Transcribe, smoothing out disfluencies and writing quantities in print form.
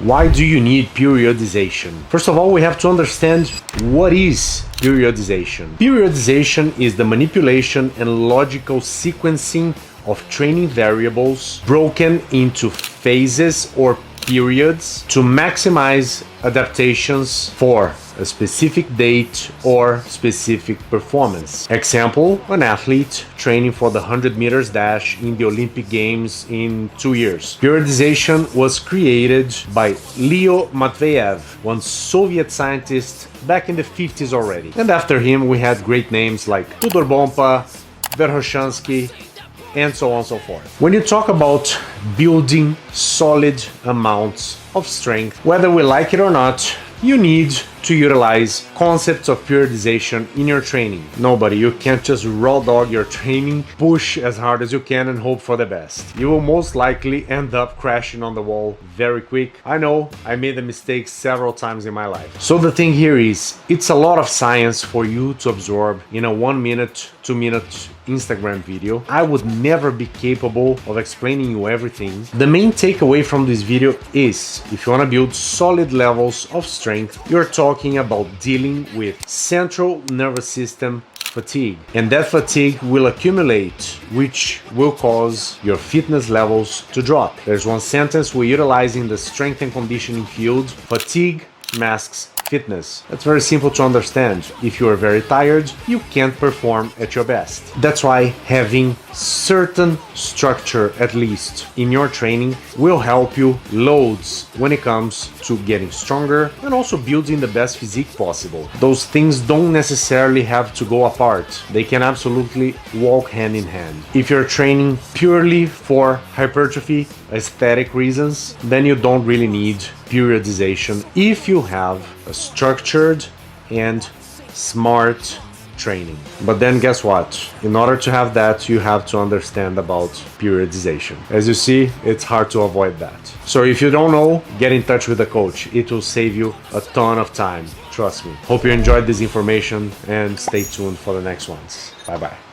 Why do you need periodization? First of all, we have to understand what is periodization. Periodization is the manipulation and logical sequencing of training variables broken into phases or periods to maximize adaptations for a specific date or specific performance. Example, an athlete training for the 100 meters dash in the Olympic Games in 2 years. Periodization was created by Leo Matveyev, one Soviet scientist back in the 50s already. And after him we had great names like Tudor Bompa, Verkhoshansky, and so on and so forth. When you talk about building solid amounts of strength, whether we like it or not, you need to utilize concepts of periodization in your training. Nobody, you can't just raw dog your training, push as hard as you can and hope for the best. You will most likely end up crashing on the wall very quick. I know, I made the mistake several times in my life. So the thing here is, it's a lot of science for you to absorb in a 1 minute, 2 minute Instagram video. I would never be capable of explaining you everything. The main takeaway from this video is, if you want to build solid levels of strength, you're talking about dealing with central nervous system fatigue, and that fatigue will accumulate, which will cause your fitness levels to drop. There's one sentence we utilize in the strength and conditioning field: fatigue masks fitness. That's very simple to understand. If you are very tired, you can't perform at your best. That's why having certain structure, at least in your training, will help you loads when it comes to getting stronger and also building the best physique possible. Those things don't necessarily have to go apart. They can absolutely walk hand in hand. If you're training purely for hypertrophy, aesthetic reasons, then you don't really need periodization if you have a structured and smart training. But then guess what? In order to have that, you have to understand about periodization. As you see, it's hard to avoid that. So if you don't know, get in touch with a coach. It will save you a ton of time. Trust me. Hope you enjoyed this information and stay tuned for the next ones. Bye bye.